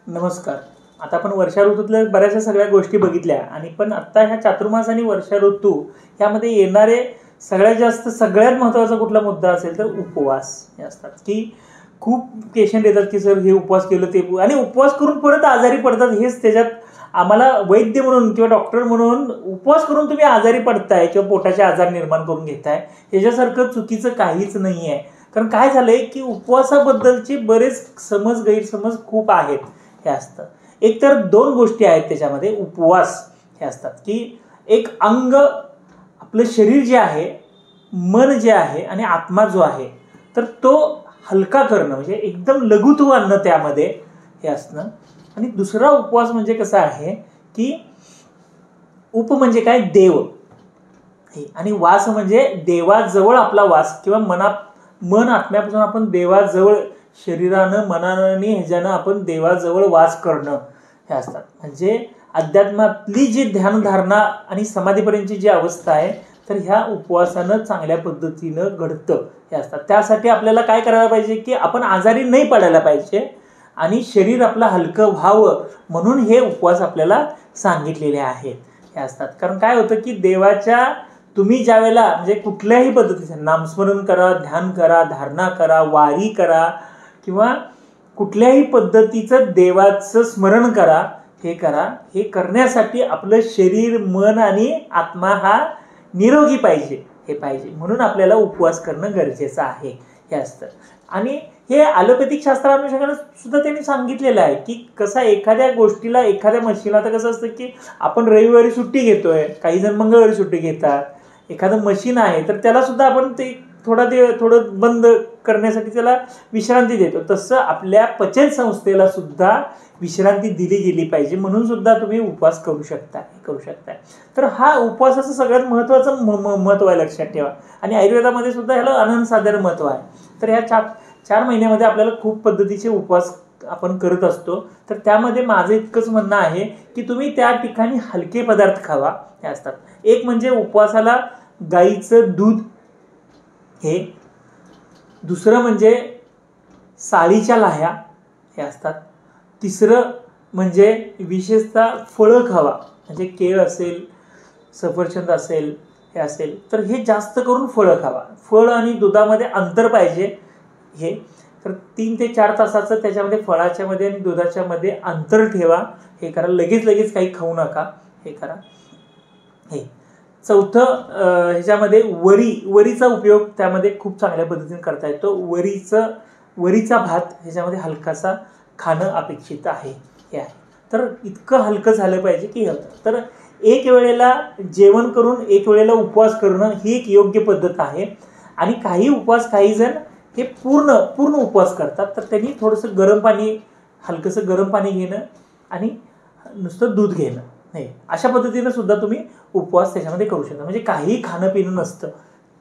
नमस्कार. आता आपण वर्षा ऋतूतल्या बऱ्याचशा सगळ्या गोष्टी बघितल्या आणि पण आता ह्या चातुर्मास आणि वर्षा ऋतू ह्यामध्ये येणारे सगळ्यात महत्त्वाचा कुठला मुद्दा असेल तर उपवास हे असतात, की खूप पेशंट येतात की सर हे उपवास केलं ते आणि उपवास करून परत आजारी पडतात. हेच त्याच्यात आम्हाला वैद्य म्हणून किंवा डॉक्टर म्हणून उपवास करून तुम्ही आजारी पडताय किंवा पोटाचे आजार निर्माण करून घेताय ह्याच्यासारखं चुकीचं काहीच नाही आहे. कारण काय झालंय की उपवासाबद्दलचे बरेच गैरसमज खूप आहेत. हे असतं एक तर दोन गोष्टी आहेत त्याच्यामध्ये. उपवास हे असतात की एक अंग आपलं शरीर जे आहे, मन जे आहे आणि आत्मा जो आहे तर तो हलका करणं म्हणजे एकदम लघुत्व आणणं त्यामध्ये हे असणं. आणि दुसरा उपवास म्हणजे कसा आहे की उप म्हणजे काय देव आणि वास म्हणजे देवाजवळ आपला वास किंवा मन आत्म्यापासून आपण देवाजवळ शरीरानं मनाने ह्याच्यानं आपण देवाजवळ वास करणं हे असतात. म्हणजे अध्यात्मातली जी ध्यानधारणा आणि समाधीपर्यंतची जी अवस्था आहे तर ह्या उपवासानं चांगल्या पद्धतीनं घडतं हे असतात. त्यासाठी आपल्याला काय करायला पाहिजे की आपण आजारी नाही पडायला पाहिजे आणि शरीर आपलं हलकं व्हावं म्हणून हे उपवास आपल्याला सांगितलेले आहेत हे असतात. कारण काय होतं की देवाच्या तुम्ही ज्या वेळेला म्हणजे कुठल्याही पद्धतीचं नामस्मरण करा, ध्यान करा, धारणा करा, वारी करा किंवा कुठल्याही पद्धतीचं देवाचं स्मरण करा, हे करण्यासाठी आपलं शरीर, मन आणि आत्मा हा निरोगी पाहिजे म्हणून आपल्याला उपवास करणं गरजेचं आहे हे असतं. आणि हे ॲलोपॅथिक शास्त्रानुसार सुद्धा त्यांनी सांगितलेलं आहे की कसं एखाद्या गोष्टीला, एखाद्या मशीनला तर कसं असतं की आपण रविवारी सुट्टी घेतोय, काही जण मंगळवारी सुट्टी घेतात. एखादं मशीन आहे तर त्याला सुद्धा आपण ते थोडं बंद करण्यासाठी त्याला विश्रांती देतो. तसं आपल्या पचन संस्थेला सुद्धा विश्रांती दिली गेली पाहिजे म्हणून सुद्धा तुम्ही उपवास करू शकताय. तर हा उपवासाचं सगळ्यात महत्त्वाचं महत्त्व आहे, लक्षात ठेवा. आणि आयुर्वेदामध्ये सुद्धा ह्याला अनन्यसाधारण महत्त्व आहे. तर ह्या 4 महिन्यामध्ये आपल्याला खूप पद्धतीचे उपवास आपण करत असतो. तर त्यामध्ये माझं इतकंच म्हणणं आहे की तुम्ही त्या ठिकाणी हलके पदार्थ खावा हे असतात. एक म्हणजे उपवासाला गाईचं दूध हे, दुसरं म्हणजे साळीच्या लाह्या हे असतात, तिसरं म्हणजे विशेषतः फळं खावा म्हणजे केळ असेल, सफरचंद असेल, हे असेल तर हे जास्त करून फळं खावा. फळ आणि दुधामध्ये अंतर पाहिजे हे. तर 3 ते 4 तासाचं त्याच्यामध्ये फळाच्या मध्ये आणि दुधाच्या मध्ये अंतर ठेवा हे करा. लगेच काही खाऊ नका हे करा हे. चौथं ह्याच्यामध्ये वरीचा उपयोग त्यामध्ये खूप चांगल्या पद्धतीने करता येतो. वरीचा भात ह्याच्यामध्ये हलकासा खाणं अपेक्षित आहे हे आहे. तर इतकं हलकं झालं पाहिजे की होतं. तर एक वेळेला जेवण करून एक वेळेला उपवास करणं ही एक योग्य पद्धत आहे. आणि काही जण हे पूर्ण उपवास करतात तर त्यांनी थोडंसं हलकंसं गरम पाणी घेणं आणि नुसतं दूध घेणं नाही, अशा पद्धतीनं सुद्धा तुम्ही उपवास त्याच्यामध्ये करू शकता. म्हणजे काही खाणं पिणं नसतं.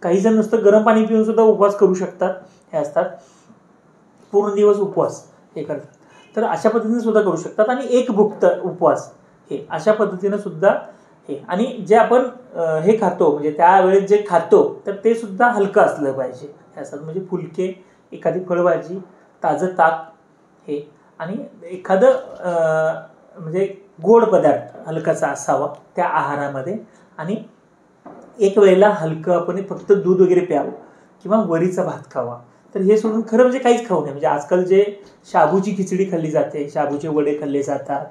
काही जण नुसतं गरम पाणी पिऊन सुद्धा उपवास करू शकतात हे असतात. पूर्ण दिवस उपवास हे करतात तर अशा पद्धतीने सुद्धा करू शकतात. आणि एक भुक्त उपवास हे अशा पद्धतीनं सुद्धा हे. आणि जे आपण हे खातो म्हणजे त्यावेळेस जे खातो तर ते सुद्धा हलकं असलं पाहिजे हे असतात. म्हणजे फुलके, एखादी फळभाजी, ताजं ताक हे आणि एखादं म्हणजे गोड पदार्थ हलकाचा असावा त्या आहारामध्ये. आणि एक वेळेला हलकं आपण फक्त दूध वगैरे प्यावं किंवा वरीचा भात खावा. तर हे सोडून खरं म्हणजे काहीच खाऊ नये. म्हणजे आजकाल जे शाबूची खिचडी खाल्ली जाते, शाबूचे वडे खाल्ले जातात,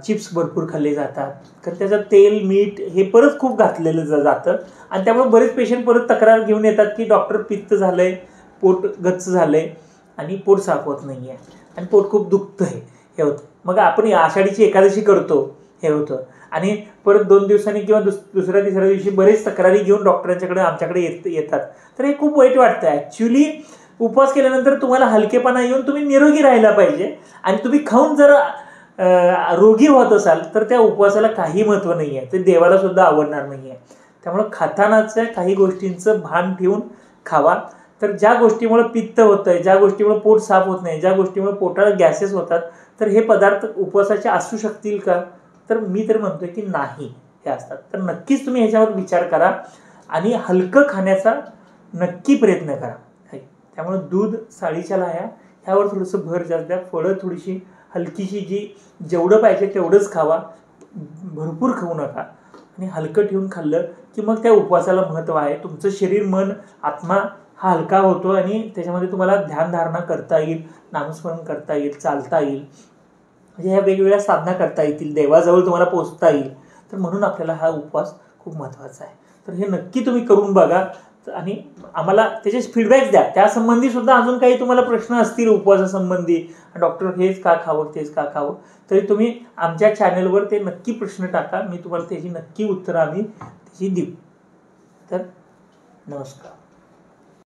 चिप्स भरपूर खाल्ले जातात, तर त्याचं तेल मीठ हे परत खूप घातलेलं जातं. आणि त्यामुळे बरेच पेशंट परत तक्रार घेऊन येतात की डॉक्टर पित्त झालंय, पोट गच्च झालंय आणि पोट साफ होत नाही आहे आणि पोट खूप दुखतं हे होतं. मग आपण आषाढीची एकादशी करतो हे होतं आणि परत 2 दिवसांनी किंवा दुसऱ्या तिसऱ्या दिवशी बरेच तक्रारी घेऊन डॉक्टरांच्याकडे आमच्याकडे येतात. तर हे खूप वाईट वाटतं. ॲक्च्युली उपवास केल्यानंतर तुम्हाला हलकेपणा येऊन तुम्ही निरोगी राहायला पाहिजे. आणि तुम्ही खाऊन जर रोगी होत असाल तर त्या उपवासाला काही महत्त्व नाही आहे, ते देवाला सुद्धा आवडणार नाही आहे. त्यामुळं खातानाच्या काही गोष्टींचं भान ठेवून खावा. तर ज्या गोष्टीमुळे पित्त होतंय, ज्या गोष्टीमुळे पोट साफ होत नाही, ज्या गोष्टीमुळे पोटाला गॅसेस होतात तर हे पदार्थ उपवासाचे असू शकतील का? तर मी तर म्हणतोय की नाही हे असतात. तर नक्कीच तुम्ही ह्याच्यावर विचार करा आणि हलकं खाण्याचा नक्की प्रयत्न करा. त्यामुळे दूध, साळीच्या लाह्या ह्यावर थोडंसं भर जास्त द्या. फळं थोडीशी हलकीशी, जी जेवढं पाहिजे तेवढंच खावा, भरपूर खाऊ नका. आणि हलकं ठेवून खाल्लं की मग त्या उपवासाला महत्त्व आहे. तुमचं शरीर, मन, आत्मा हा हलका होतो आणि त्याच्यामध्ये तुम्हाला ध्यानधारणा करता येईल, नामस्मरण करता येईल, चालता येईल, म्हणजे ह्या वेगवेगळ्या साधना करता येतील, देवाजवळ तुम्हाला पोचता येईल. तर म्हणून आपल्याला हा उपवास खूप महत्त्वाचा आहे. तर हे नक्की तुम्ही करून बघा आणि आम्हाला त्याचे फीडबॅक द्या. त्यासंबंधी सुद्धा अजून काही तुम्हाला प्रश्न असतील उपवासासंबंधी, डॉक्टर हेच का खावं, तेच का खावं, तरी तुम्ही आमच्या चॅनलवर ते नक्की प्रश्न टाका. मी तुम्हाला त्याची नक्की उत्तरं आम्ही त्याची देऊ. तर नमस्कार.